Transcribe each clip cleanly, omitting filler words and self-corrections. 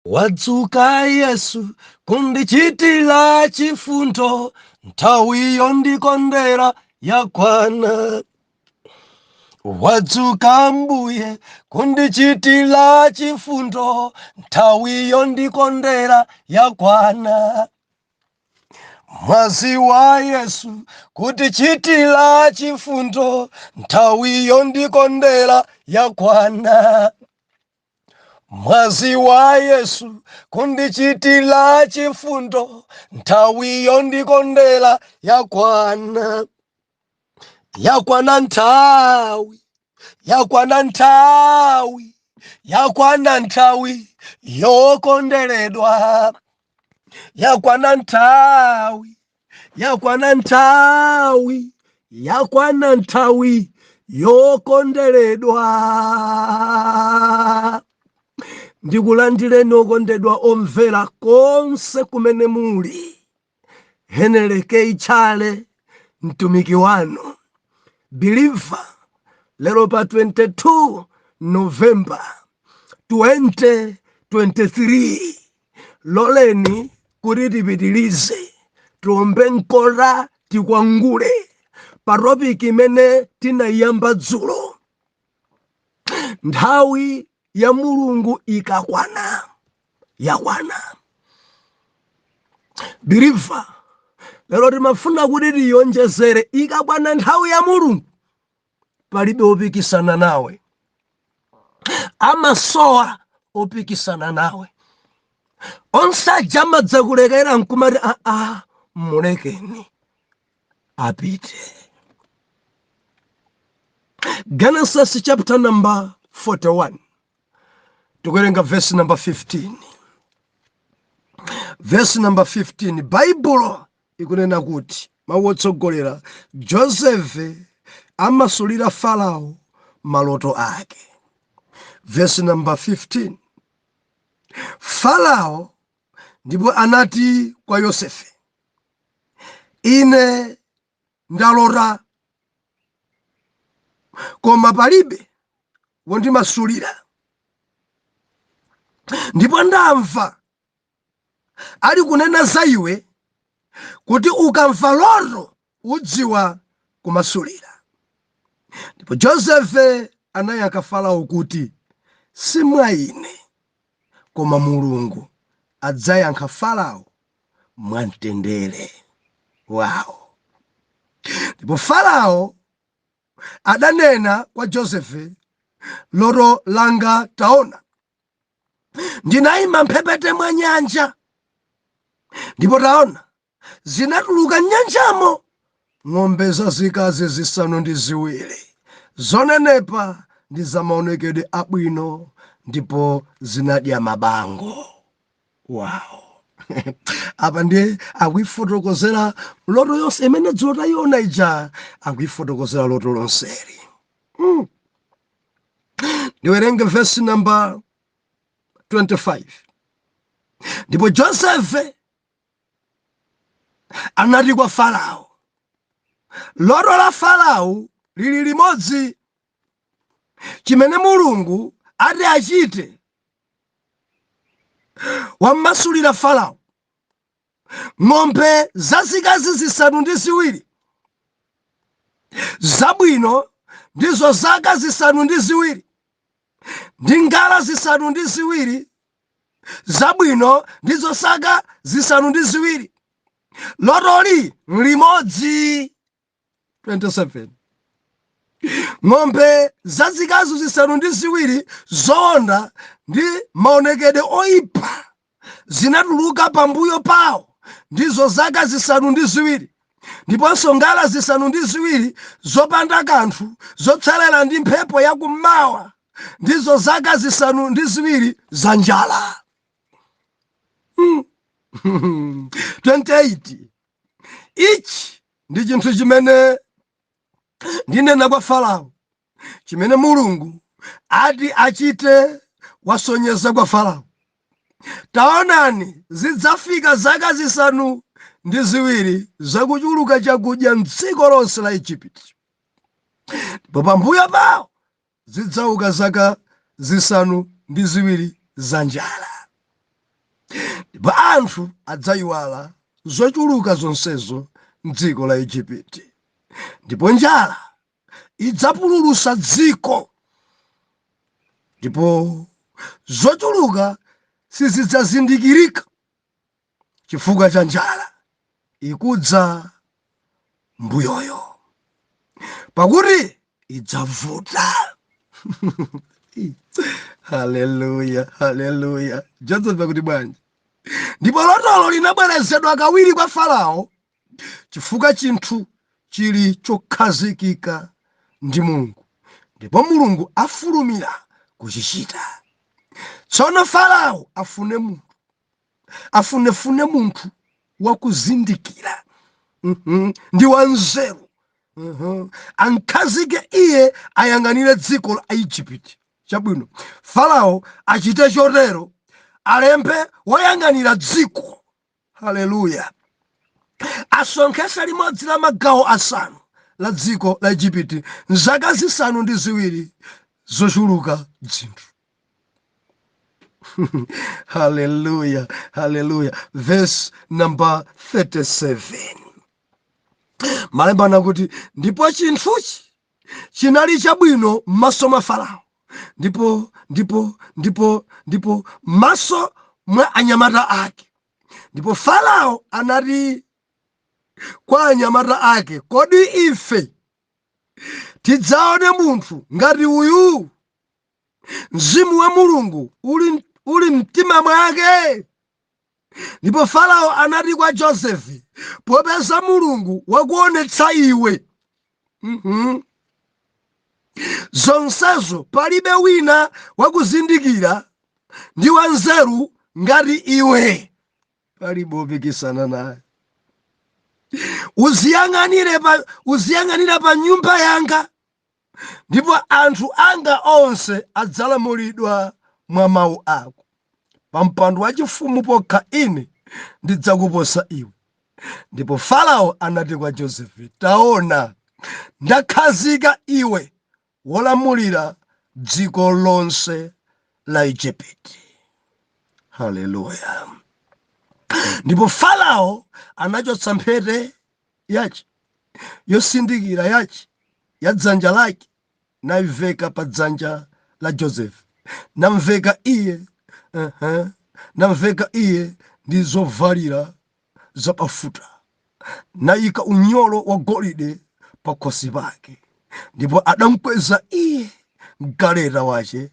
Wadzuka Yesu kundichitira chifundo, nthawi yondikondera yakwana. Wadzuka Mbuye kundichitira chifundo, nthawi yondikondera yakwana. Mwazi wa Yesu kundichitira chifundo, nthawi yondikondera yakwana. Mwazi wa Yesu kundichitira chifundo, nthawi yondikondera yakwana. Yakwana nthawi, yakwana nthawi, yakwana nthawi yokondweredwa. Yakwana nthawi, yakwana nthawi, yakwana nthawi yokondweredwa. Ndikulandireni okondedwa omvera konse kumene muli. Heneleke Chale, mtumiki wanu, believer, lero pa 22 November 2023. Loleni kuti tipitilize, tiombe nkora tikwangule pa topic imene tinayamba dzulo. Nthawi ya Mulungu ikakwana, yakwana. Believer, lero timafuna kuti tiyonjezere ikakwana nthawi ya Mulungu. Palibe opikisana nawe, amasowa opikisana nawe. Onse ajamadza kulekera nkumati mulekeni apite. Genesis chapter number 41. Tukuwerenga verse number 15. Verse number 15. Bible ikunena kuti, mawu otsogolera, Joseph amasulira Farao maloto ake. Verse number 15. Farao ndipo anati kwa Yosefe, ine ndalota, koma palibe wondimasulira. Ndipo ndamva ali kunena za iwe kuti ukamva loto udziwa kumasulira. Ndipo Josefe anayankha Farao kuti, si mwa ine, koma Mulungu adzayankha Farao mwamtendere. Wow. Ndipo Farao adanena kwa Josefe, loto langa taona, ndinayima mphepete mwa nyanja, ndipo taona zinatuluka nyanjamo ng'ombe zazikazi zisanu ndi ziwiri, zonenepa ndi zamaonekedwe abwino, ndipo zinadya mabango. Wow. Apa ndiye akuifotokozera loto yonse imene dzulo tayiona ija, akuifotokozera loto lonseri. Ndiwerenge verse number 25. Ndipo Josefe anati kwa Farao, loto la Farao lili limodzi. Chimene Mulungu ati achite, wamasulira Farao ng'ombe zazikazi zisanu ndi ziwiri, zabwino ndizo zaka zisanu ndi ziwiri, ndi ngala zisanu ndi ziwiri, zabwino ndizo zaka zisanu ndi ziwiri. Lotoli limodzi. 27. Ng'ombe zazikazi zisanu ndi ziwiri zonda ndi maonekedwe oyipa zinatuluka pambuyo pawo, ndizo zaka zisanu ndi ziwiri. Ndiponso ngala zisanu ndi ziwiri zopanda kanthu, zotsalera ndi mphepo yakummawa, ndizo zaka zisanu ndi ziwiri za njala. 28. Ichi ndi chinthu chimene ndinena kwa Farao, chimene Mulungu ati achite wasonyeza kwa Farao. Taonani, zidzafika zaka zisanu ndi ziwiri zakuchuluka chakudya m'dziko lonse la Igupti, ndipo pambuyo pawo zidzauka zaka zisanu ndi ziwiri za njala. ndipo anthu adzayiwala zochuluka zonsezo m'dziko la Igupto, ndipo njala idzapululusa dziko, ndipo zochuluka sizidzazindikirika chifukwa cha njala ikudza mbuyoyo, pakuti idzavuta. Haleluya, haleluya. Joseph akuti bwanji, ndipo lotolo linabwerezedwa kawiri kwa Farao chifukwa chinthu chili chokhazikika ndi Mulungu, ndipo Mulungu afulumira kuchichita. Tsono Farao afunefune munthu wakuzindikira ndi wanzeru, ankhazike iye ayang'anire dziko la Igupto. Chabwino, Farao achite chotero, alembe woyang'anira dziko. Haleluya. Asonkhese limodzi la magawo asanu la dziko la Igupto m'zaka zisanu ndi ziwiri zochuluka dzinthu. Hallelujah, hallelujah. Verse number 37. Malemba nakuti, ndipo chinthuchi chinali chabwino m'maso mwa Farao, ndipo maso mwa anyamata ake. Ndipo Farao anati kwa anyamata ake, kodi ife tidzaone munthu ngati uyu? Mzimu wa Mulungu uli mtima mwake. Ndipo Farao anati kwa Josefu, popeza Mulungu wakuonetsa iwe zonsezo, palibe wina wakuzindikira ndi wanzeru ngati iwe, palibe wopikisana naye. Uziyang'anira pa nyumba yanga, ndipo anthu anga onse adzalamulidwa mwa mawu ako. Pa mpando wachifumu pokha ine ndidzakuposa iwe. Ndipo Farao anati kwa Josefu, taona, ndakhazika iwe wolamulira dziko lonse la Igupto. Haleluya. Ndipo Farao anachotsa mphete yace yosindikira yace ya dzanja lake, naiveka pa dzanja la Josefu, namveka iye ndi zovalira zapafuta, nayika unyolo wa golide pa khosi pake. Ndipo adamukweza iye mgaleta wace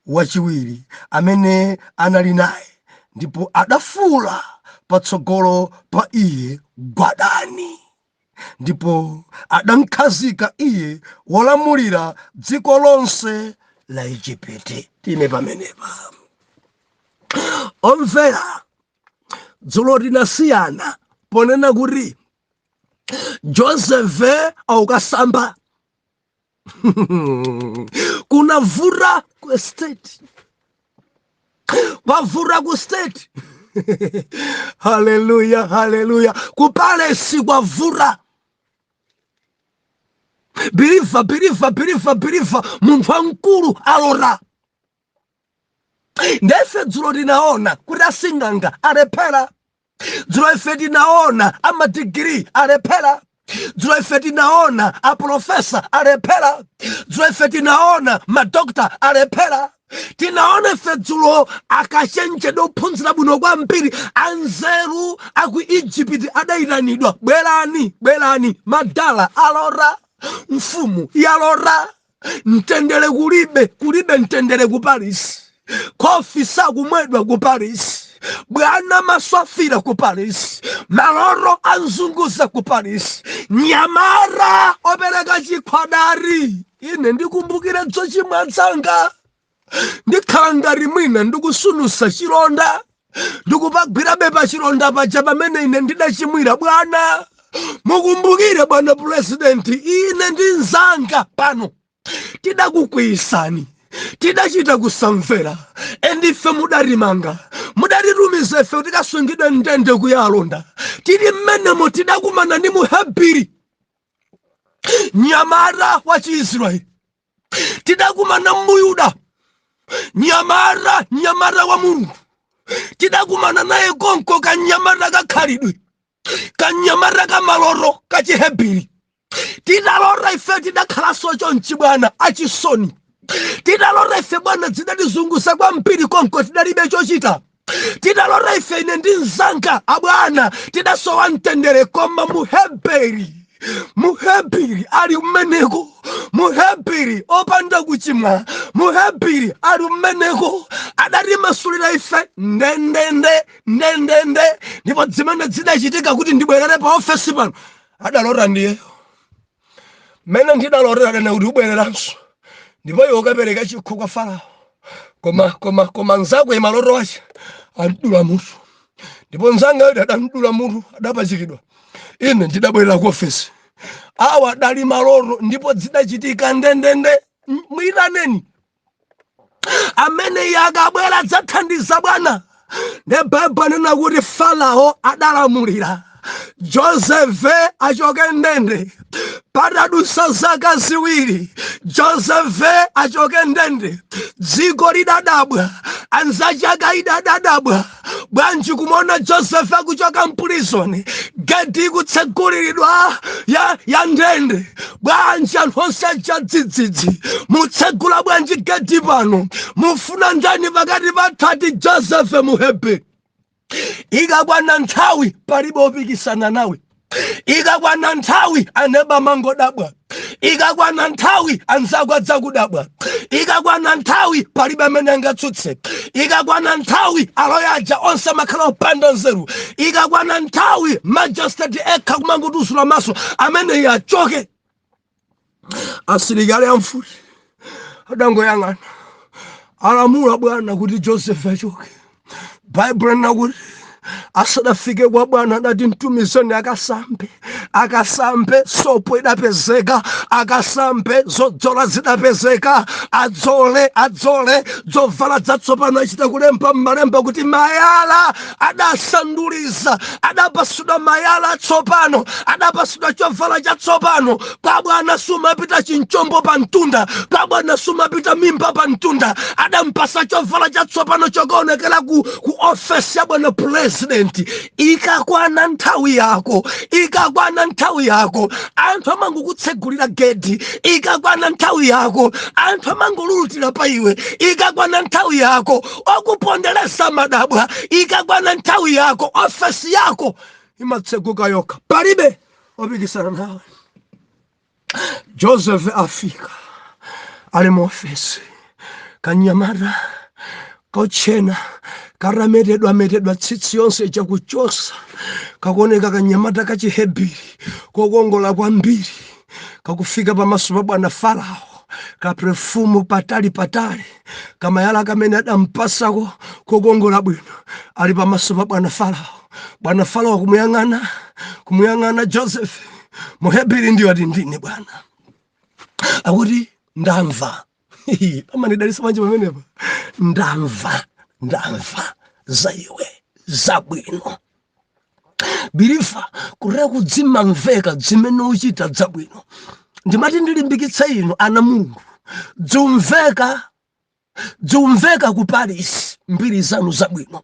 wachiwiri amene anali naye, ndipo adafuula patsogolo pa iye gwadani, ndipo adamkhazika iye wolamulira dziko lonse la Igupto. Time pamenepa omvera, dzulo linasiyana ponena kuti Josefe aukasamba kunavura ku state, kwavura ku state. Haleluya, haleluya. Kupalesi kwavura. Biriva munthu wankulu alora. Ndefe dzulo linaona kuti asing'anga alephera, dzulo ife tinaona amadigiri alephera, dzulo ife tinaona aprofesa alephera, dzulo ife tinaona madokta alephera, tinaona ife dzulo akachenjede ophunzira bwino kwambiri anzeru aku Igupto adayitanidwa, bwerani, madala alora, mfumu yalora, mtendere kulibe mtendere ku Paris, kofi sakumwedwa ku Paris, bwana maswafira ku Paris, maloro anzunguza ku Paris, nyamara opereka chikhwadari. Ine ndikumbukire dzochimwa dzanga, ndikhala ngati mwina ndikusunusa chilonda, ndikupagwira bepa chilonda paja pamene ine ndidachimwira. Bwana mukumbukire bwana president, ine ndi nzanga pano tidakukwisani, tidachita kusamvera, endife mudarimanga, mudaritumiza ife tikasungidwe ndende kuyalonda, tili mmenemo tidakumana ndi Muhebiri, nyamara wa Chiisraeli, tidakumana Muyuda, nyamara wa Mulungu, tidakumana naye konko kanyamata kakhalidwe, kanyamata kamaloro kachihebiri. Tidalora ife tidakhala chonchi bwana achisoni. Tidalora ife bwana zidatizungusa kwambiri konko tidalibe chochita. Tidalora ife ine ndi nzanga abwana tidasowa mtendere koma muhebiri ali umeneko, muhebiri opanda kuchimwa, muhebiri ali umeneko adatimasulira ife ndendende ndipo zimene zidachitika kuti ndibwerere pa ofesi pano adalora ndiye mene ndidalorera dene kuti ubwereranso ndipo iwe ukapereka chikho kwa Farao. Koma nzako imaloro wache andula mutu, ndipo nzanga yodi adandula mutu adapachikidwa. Ine ndidabwerera ku ofesi awa dali maloro ndipo zidachitika ndendende. Mwiraneni amene yakabwera dzathandiza bwana. Ne Baibulo nena kuti Farao adalamulira Josefe achoke ndende. Patadusa zaka ziwiri Josefe achoke ndende. Dziko lidadabwa, anzachaka idadabwa. Bwanji kumona Josefe akuchoka mprisoni, gedi kutseguliridwa ya ndende. Bwanji anthu onse achadzidzidzi mutsegula bwanji gedi pano. Mufuna ndani pakati pathati Josefe muhebiri. Ikakwana nthawi palibe opikisana nawe. Ikakwana nthawi aneba mangodabwa. Ikakwana nthawi anzako adzakudabwa. Ikakwana nthawi palibe amene angatsutse. Ikakwana nthawi aloyaja onse makhala opanda nzeru. Ikakwana nthawi majesty ekha kumangotusula maso amene yachoke. Asilikali amfuti adangoyang'ana alamula bwana kuti Josefe achoke. Baibulo nakuti asadafike kwa bwana adati mtumizeni akasambe sopo idapezeka, akasambe zodzola zidapezeka, adzole zovala zatsopano achita kulemba m'malemba kuti mayala adasanduliza, adapasudwa mayala atsopano, adapasudwa chovala chatsopano. Kwa bwana sumapita chinchombo pa mtunda, kwa bwana sumapita mimba pa mtunda. Adampasa chovala chatsopano chokaonekera ku ofesi ya bwana president. Ikakwana nthawi yako, ikakwana nthawi yako, anthu amangokutsegulira gedi. Ikakwana nthawi yako, anthu amangolulutira pa iwe. Ikakwana nthawi yako, okuponderesa madabwa. Ikakwana nthawi yako, ofesi yako imatseguka yokha, palibe opikisana nawe. Joseph afika ali mu ofesi, kanyamata kochena karametedwa tsitsi yonse chakuchosa, kakuoneka kanyamata kachihebiri kokongola kwambiri, kakufika pamaso pa bwana Farao, kaperfumu patali kamayala kamene adampasako kokongola bwino, ali pamaso pa bwana Farao. Bwana Farao kumuyang'ana Joseph muhebiri ndiyo ati ndine bwana. Akuti ndamva amanidalisa manje pamenepa, ndamva za iwe zabwino. Bilifa kureka kudzima mveka zimene uchita zabwino. Ndimati ndilimbikitsa inu ana Mulungu, dzumveka ku Paris mbiri zanu zabwino.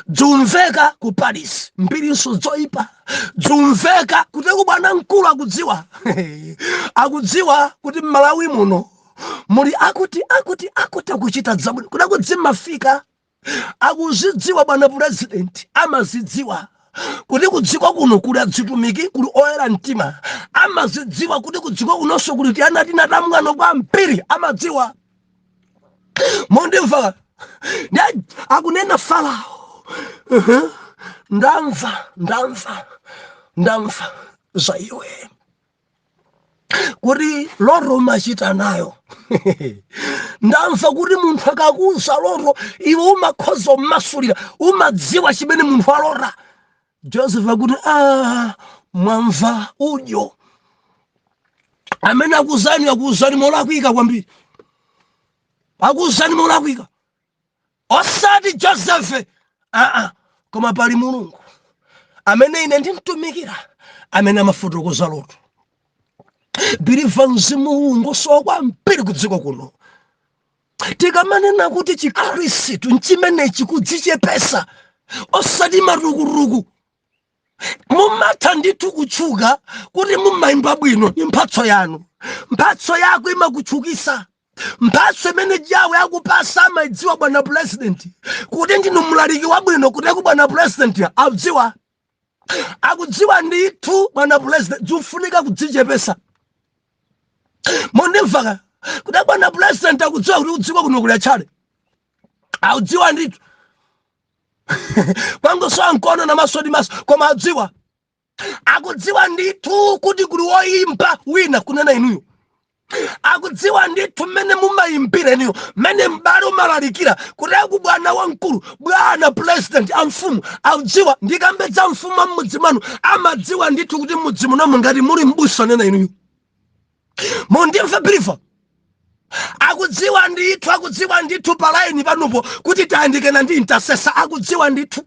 Dzumveka ku Paris mbirinso zoipa. Dzumveka kuti bwana mkulu akudziwa akudziwa kuti Malawi muno muli akuti kuchita zabwino. Kuda kudzima fika akuzidziwa bwana president, amazidziwa kuti kudziko kuno kuli adzitumiki, kuli oyera mtima. Amazidziwa kuti kudziko kunonso kuli tiana tinatamwano kwa mpiri, amadziwa. Mondimva akunena Farao, ndamva za iwe kuti loro machita nayo. Ndamva kuti munthu akakuza loro iwe umakhoza umasulira, umadziwa chimene munthu alora. Joseph akuti mwamva udyo amene akuzani molakwika kwambiri, akuzani molakwika. Osati Joseph, koma pali Mulungu amene ine ndimtumikira, amene amafotokoza loto. Biliva mzimu ngosowa mpiri kudziko kuno. tikamanena kuti chikhristu nchimenechi kudzichepesa osati marukuruku mumatha ndithu kutchuka kuti mumayimba bwino ni mphatso yanu. Mphatso yako imakutchukisa. Mphatso imene jawe yakupasa amadziwa bwana president kuti ndinu mlaliki wabwino kuti bwana president akudziwa. Akudziwa ndithu bwana president ufunika kudzichepesa. Mondimvaka kuti bwana president akudziwa kuti udziwa kuno kuli achale. Akudziwa ndithu. Kwangu so nkono na maso ndi maso koma akudziwa. Akudziwa ndithu kuti kuli woyimba wina kunena inuyo. Akudziwa ndithu mmene mumayimbira niyo mmene m'bale umalalikira kuti bwana wamkulu bwana president amfumu akudziwa. Ndikambedza mfumu amudzi mwanu amadziwa ndithu kuti mudzi muno ngati muli m'busa nena inuyo. Mundimve brifa. Akudziwa ndithu palaini panopo kuti tayandikena ndi intercessor. Akudziwa ndithu.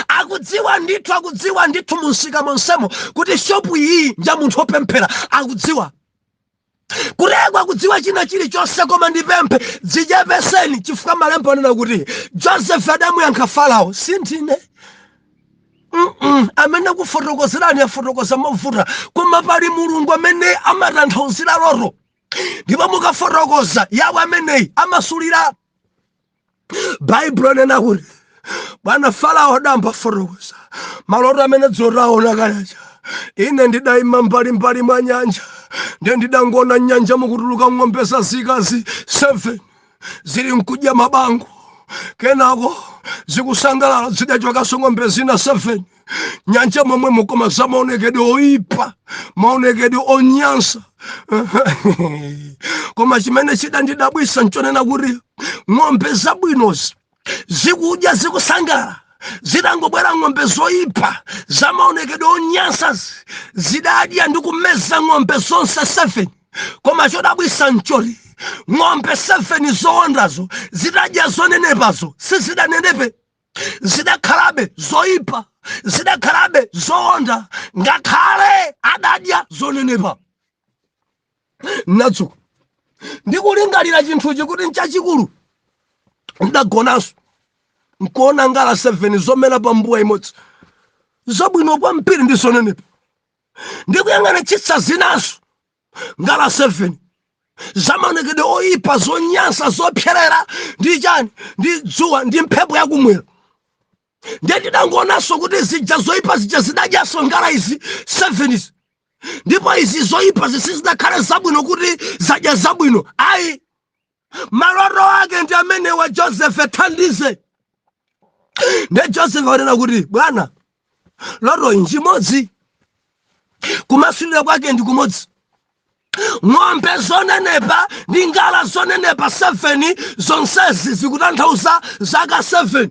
Akudziwa ndithu musika monsemo kuti shopu iyi nja munthu opemphera. Akudziwa. Kuregwa kudziwa china chilichonse koma ndipemphe dzichepeseni chifukwa malemba anena kuti Joseph adamuyankha Farao sindine. Amene kufotokozerani afotokoza movuta koma pali Mulungu amene amatanthauzira loro ndipo mukafotokoza yawe ameneyi amasulira. Bible nena kuti bwana Farao adamba fotokoza maloto amene dzoro aona kalecha. Ine ndidayima mbali mwa nyanja ndidangona nyanja mukutuluka ng'ombe zazikazi 7 zili nkudya mabango kenako zikusangalala zidachoka ng'ombe zina 7 nyanja momwe mukoma za maonekedwe oyipa maonekedwe onyansa. Koma chimene chidandidabwisa nchonena kuti ng'ombe zabwinozi zikudya zikusangalala zidangobwera ng'ombe zoyipa za maonekedwe onyansa zidadya ndi kumeza ng'ombe zonse 7. Koma chodabwisa nchoti ng'ombe 7 zoondazo zidadya zonenepazo sizidanenepe. Zidakhalabe zoyipa zidakhalabe zoonda ngakhale adadya zonenepa. Natsuka ndikulingalira chinthuchi kuti nchachikulu. Ndagonanso nkuona ngala 7 zomera pambuwa imodzi zabwino kwambiri ndi zonenepa. Ndikuyang'ana chitsa zinanso ngala 7 zamaonekedwe oyipa zonyansa zopserera ndi chani ndi dzuwa ndi mphepo yakumwera. Ndidangonanso kuti zija zoyipa zija zidadyaso ngala izi 7 izi. Ndipo izi zoyipa zisizidakhale zabwino kuti zadya zabwino. Ayi maloto ake ndi amene wa Joseph thandize. Ndi Joseph anena kuti bwana loto njimodzi kumasulira kwake ndi kumodzi. Ng'ombe zonenepa ndi ngala zonenepa 7 zonsezi zikutanthauza zaka 7.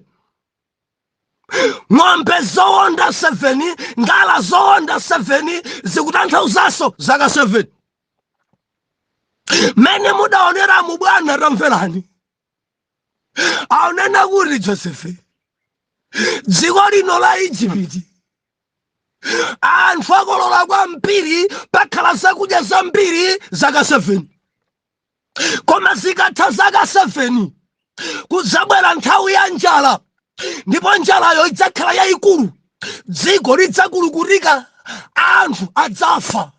Ng'ombe zoonda 7 ngala zoonda 7 zikutanthauzaso zaka 7. Mene mudaonera mu bwana tamverani. Aonena kuti Joseph dziko lino la Igupti anthu akolola kwambiri pakhala zakudya zambiri zaka 7. Koma zikatha zaka 7 kudzabwera nthawi ya njala ndipo njalayo idzakhala yayikulu. Dziko lidzakulukutika anthu adzafa.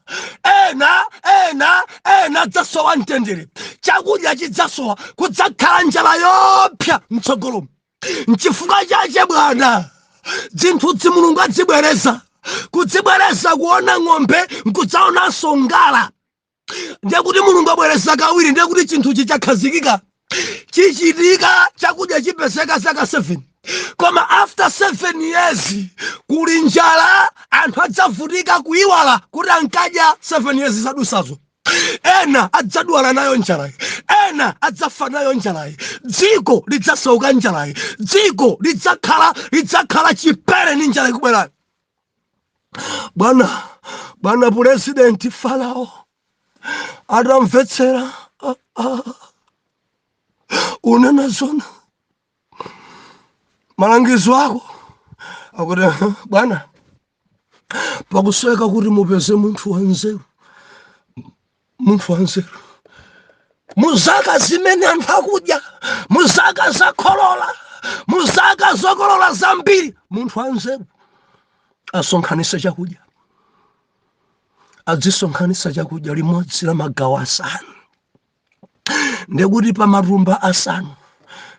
Ena adzasowa mtendere. Chakudya chidzasowa kudzakhala njala yopsa mtsogolo. Nchifukwa chache bwana zinthu Mulungu adzibwereza kudzibwereza kuona ng'ombe nkudzaonanso ngala. Ndiye kuti Mulungu abwereza kawiri ndiye kuti chinthu chichakhazikika chichitika chakudya chipezeka zaka 7. Koma after 7 years kuli njala anthu adzavutika kuyiwala kuti ankadya 7 years zadusazo. Ena adzadwala nayo njalayi. Ena adzafa nayo njalayi. Dziko lidzasauka njalayi. Dziko lidzakhala chipere ndi njala ikubwerayo. Bwana president Farao adamvetsera. Unena zona malangizo ako akuti bwana pakusweka kuti mupeze munthu wanzeru muzaka zimene anthu akudya, muzaka zakolola, muzaka zokolola zambiri, munthu anzeru asonkhanitse chakudya, azisonkhanitsa chakudya limodzi la magawo asanu, ndekuti pa matumba asanu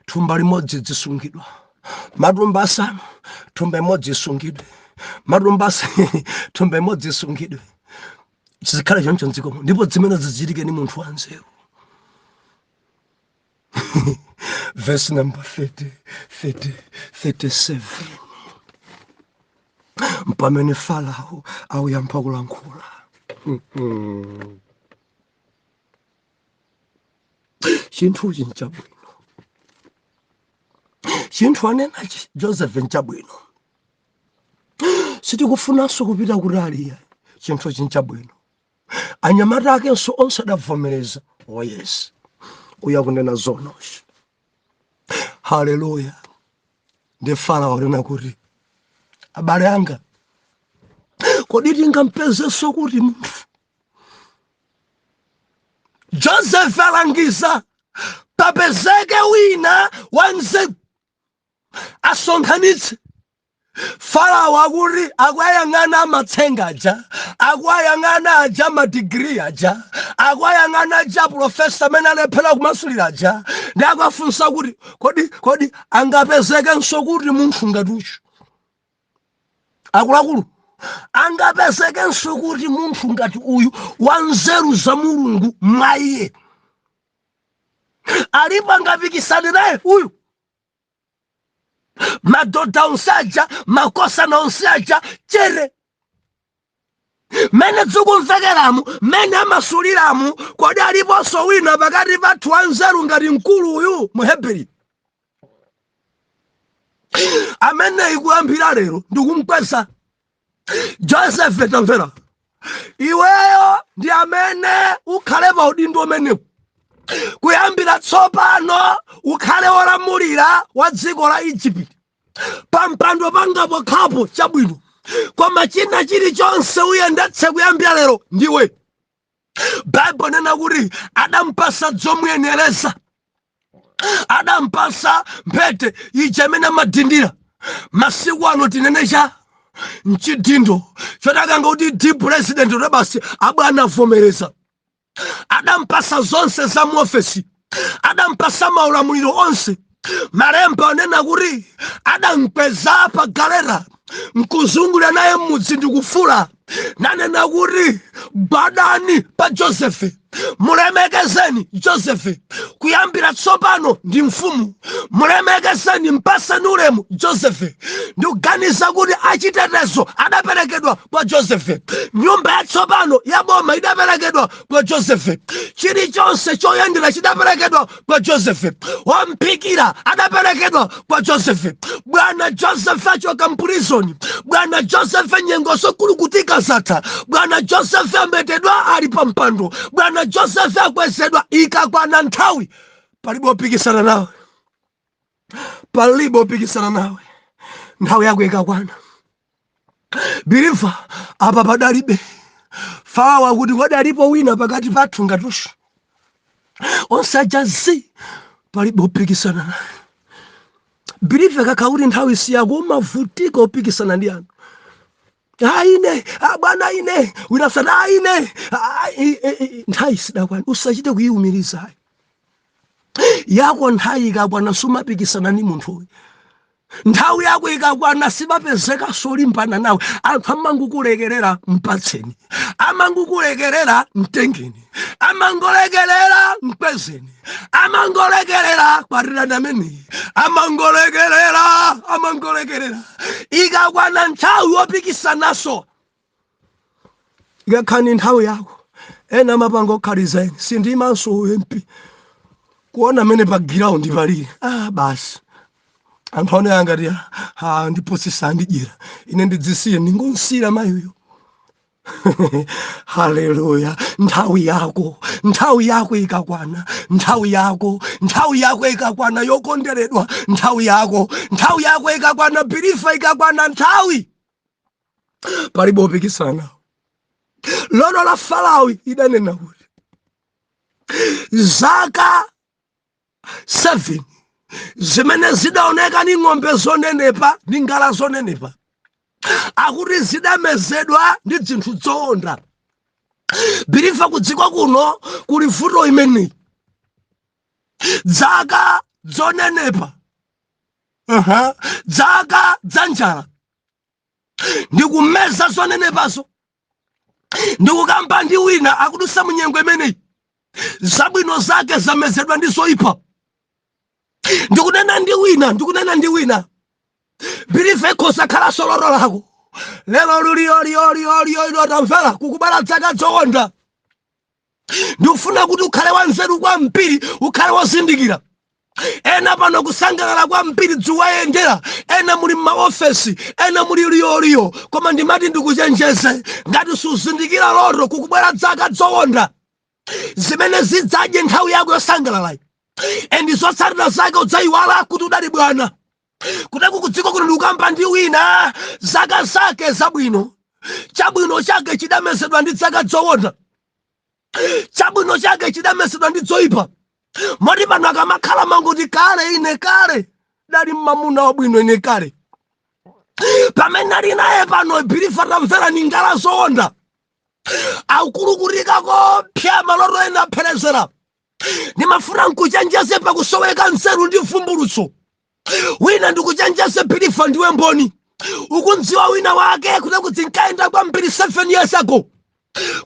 thumba limodzi zisungidwa, matumba asanu thumba imodzi isungidwe, matumba thumba imodzi isungidwe. Chizikhala choncho mdzikomo, ndipo zimene zichitike ni munthu wanzeru. Verse number 37. Mpamene Farao auyamba kulankhula. Chinthu chabwino. Chinthu anena Joseph nchabwino. Sitikufunanso kupita kutali, chinthu chabwino. Anyamata akenso onse adavomereza. Oh yes, uyakunena zonosha. Hallelujah. Ndi Farao alina kuti, abale anga, kodi tingampezeso kuti munthu? Joseph alangiza papezeke wina wanzeru asonkhanitse. Farao akuti akwayang'ana amatsenga aja, akwayang'ana aja madigiri aja, akwayang'ana aja profesa amene alephera kumasulira aja, ndi akwafunsa kuti kodi angapezekenso kuti munthu ngati uyu? Akuluakulu, angapezekenso kuti munthu ngati uyu wanzeru za Mulungu mwa iye? Alipo angapikisane naye uyu? Madoda onse aja, makosa na onse aja, chere mene dzikumvekeramu, mene amasuliramu, kodi aliponso wina pakati pathu wanzeru ngati mkulu uyu Mheberi? Amene ikuyambira lero ndikumkweza Joseph. Tamvera, iweyo ndi amene ukhale pa udindo umenewu. Kuyambira tsopano ukhale wolamulira wa dziko la Egypt, pa mpando pangapo khapo chabwino, koma china chilichonse uyendetse kuyambira lero ndiwe. Bible nena kuti adampasa zomwenereza, adampasa mphete ija imene amadindira. Masiku ano tinenecha mchidindo chotakanga kuti di president rebasi abwana avomereza. Adampasa zonse za muofesi, adampasa maulamuliro onse. Malemba onena kuti adamkweza pa galera, nkuzungulira naye mudzi ndikufula. Nanena kuti badani pa Josefe, mulemekezeni Josefe, kuyambira tsopano ndi mfumu. Mulemekezeni, mpaseni ulemu Josefe. Ndikuganiza kuti achitetezo adaperekedwa kwa Josefe, nyumba ya tsopano ya boma idaperekedwa kwa Josefe, chilichonse choyendera chidaperekedwa kwa Josefe, wamphikira adaperekedwa kwa Josefe. Bwana Josefe achoka mprisoni, Bwana Josefe nyengo sokulukutika zatha, Bwana Josefe ametedwa ali pa mpando, Bwana Josefe akwezedwa. Ikakwana nthawi, palibe opikisana nawe, palibe opikisana nawe. Nthawi yako ikakwana. Biliva apa padalibe. Farao akuti kodi alipo wina pakati pathu ngati onse ajazi, palibe opikisana nawe. Biliva kakauti nthawi siyako umavutika opikisana ndi anthu. Aine, bwana ine, winasana aine, nthawi sidakwana, usachite kuyiumiriza. Yako nthawi ikakwana sumapikisana ni munthu. Nthawi yako ikakwana simapezeka solimbana nawe. Anthu amangukulekerera mpatseni, amangukulekerera mtengeni, amangolekerera mkwezeni, amangolekerera kwatirana amene, amangolekerera. Ikakwana nthawi wopikisanaso, ikakhani nthawi yako ena mapango okhalizeni sindimanso MP kuona amene pa ground palire. Basi anthu aone angati ndipo sisandidyera ine ndidzisiye ndingonsira mayiyo. Hallelujah. Nthawi yako ikakwana, nthawi yako ikakwana yokonderedwa, nthawi yako ikakwana, bilifa ikakwana nthawi, palibe opikisana. Lono la Farao idanena kuti zaka 7 zimene zidaoneka ni ng'ombe zonenepa ndi ngala zonenepa, akuti zidamezedwa ndi zinthu zoonda. Bilifa kudziko kuno kuli vuto imeneyi. Zaka zonenepa, zaka za njala, ndikumeza zonenepazo, ndikukamba ndi wina akudusa munyengo imeneyi, zabwino zake zamezedwa ndi zoyipa. Ndikunena ndi wina, bilifa ikhoza khala sololo lako. Lero luliyoliyoliyoliyoliyolo tamvera kukubala zaka zoonda. Ndikufuna kuti ukhale wanzeru kwambiri, ukhale wozindikira. Ena pano kusangalala kwambiri dzuwa yendera, ena muli m'maofesi, ena muli liyoliyo, koma ndimati ndikuchenjeze ngati suzindikira loro kukubala zaka zoonda zimene zidzadye nthawi yako yosangalalayi. Endi zotsatira zake udzayiwala kuti udali bwana. Kuteko kudziko kuno ndikukamba ndi wina zaka zake zabwino, chabwino chake chidamezedwa ndi zaka zoonda, chabwino chake chidamezedwa ndi zoyipa. Moti pano akamakhala manguti kale ine kale dali mmamuna wabwino ine kale, pamene ali naye pano bilifa tamvera ni ngala zoonda, akulukutika kopya maloto ena apherezera. Ndimafuna nkuchenjeze pakusoweka nzeru ndi vumbulutso. Wina ndikuchenjeze bilifa ndiwe mboni. Ukundziwa wina wake kuti nkaenda kwambiri 7 years ago,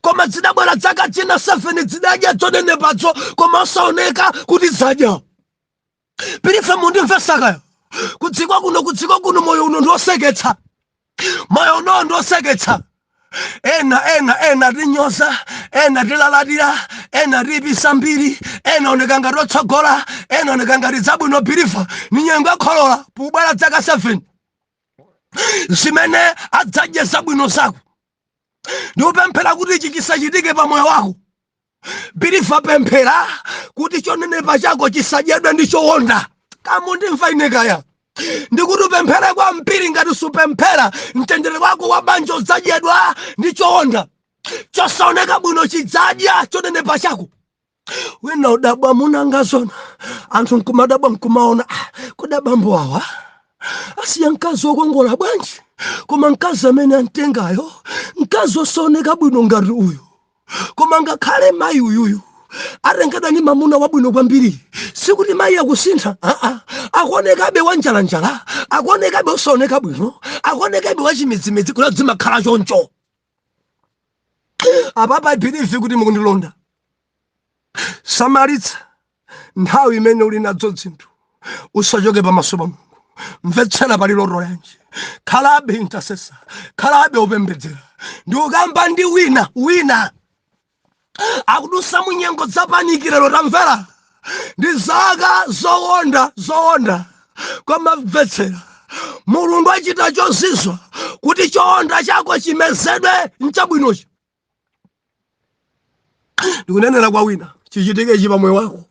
koma zidabwera zaka china 7 zidadya zonenepazo koma osaoneka kuti zadya. Bilifa mundimvesakaya, kudziko kuno moyo uno ndioseketsa, moyo uno ndioseketsa. Ena tinyoza, ena tilalatira, ena tipisa mbiri, ena oneka ngati otsogola, ena oneka ngati zabwino. Bilifa ni nyengo yakholola pobwera zaka 7 zimene adzadye zabwino zako. Ndikupemphera kuti ichi chisachitike pa moyo wako. Bilifa pemphera kuti chonenepa chako chisadyedwe ndi chowonda. Kamundimva ine kaya, ndikuti upemphere kwambiri ngati supemphera mtendere wako wa banja udzadyedwa ndi chowonda. Chosaoneka bwino chidzadya chonenepa chako. Wina udabwa munangazona, anthu nkumadabwa nkumaona kudabwa mbowawa asiya mkazi wokongola bwanji, koma mkazi amene amtengayo mkazi osaoneka bwino ngati uyu, koma ngakhale mayi uyuyu atengedwa ndi mamuna wabwino kwambiri, sikuti mayi akusintha, akuonekabe wanjalanjala, akuonekabe osaoneka bwino, akuonekabe wachimedzimedzi, kuti zimakhala choncho. Apapa bilifi kuti mukundilonda. Samalitsa nthawi imene uli nadzo zinthu, usachoke pamaso pa Mulungu. Mvetsera pali loro yanji, khalabe intercessor, khalabe upembedzera. Ndikukamba ndi wina akudusa munyengo zapanikirero tamvera ndi zaka zoonda, koma mvetsera Mulungu achita chozizwa kuti chowonda chako chimezedwe nchabwinochi. Ndikunenera kwa wina chichitike ichi pa moyo wako,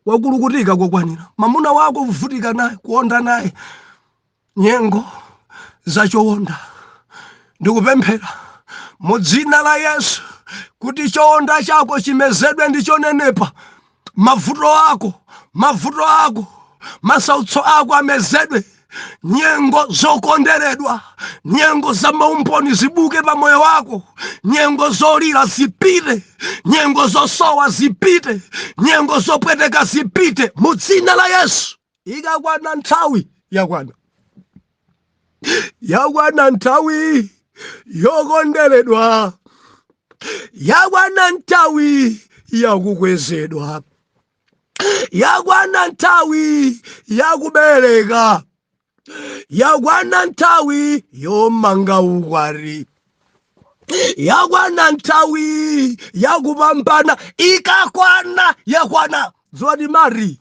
wakulukutika kokwanira, mamuna wako kuvutika naye, kuonda naye nyengo za chowonda. Ndikupemphera mu dzina la Yesu kuti chowonda chako chimezedwe ndi chonenepa. Mavuto ako, masautso ako amezedwe. Nyengo zokonderedwa, nyengo za maumboni zibuke pa moyo wako, nyengo zolira zipite, nyengo zosowa zipite, nyengo zopweteka zipite mu dzina la Yesu. Ikakwana nthawi yakwana, yakwana nthawi yokonderedwa, yakwana nthawi yakukwezedwa, yakwana nthawi yakubereka, yakwana nthawi yomanga ukwati, yakwana nthawi yakupambana. Ikakwana yakwana zoti mari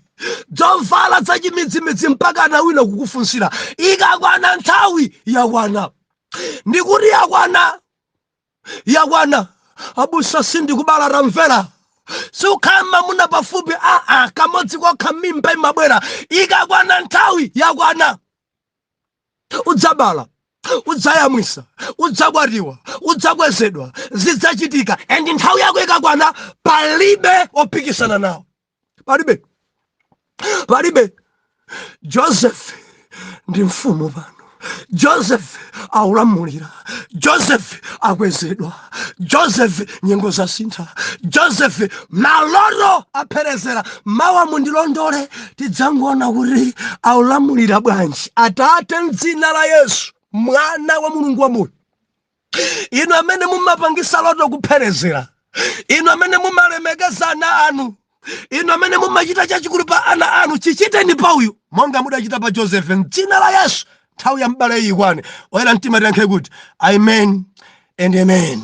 zovala zachimidzimidzi mpaka na wina kukufunsira. Ikakwana nthawi yakwana, ndikuti yakwana abusa sindikubala ramvera, siukhama muna pafupi kamodzi kokha mimba imabwera. Ikakwana nthawi yakwana udzabala. udzayamwisa, udzakwatiwa, udzakwezedwa, zidzachitika. And nthawi yako ikakwana, palibe opikisana nawo. Palibe. Joseph ndi mfumu pano. Joseph aulamulira. Joseph akwezedwa. Joseph nyengo zasintha. Joseph maloto apherezera. Mawa mundilondole tidzangoona kuti aulamulira bwanji. Atate m'dzina la Yesu, mwana wa Mulungu wamoyo. Inu amene mumapangisa loto kupherezera. Inu amene mumalemekeza ana anu. Inu amene mumachita chachikulu pa ana anu, chichiteni pa uyu monga mudachita pa Joseph m'dzina la Yesu. Nthawi ya m'bale ikwane. Oyera mtima tiyankhe kuti amen and amen.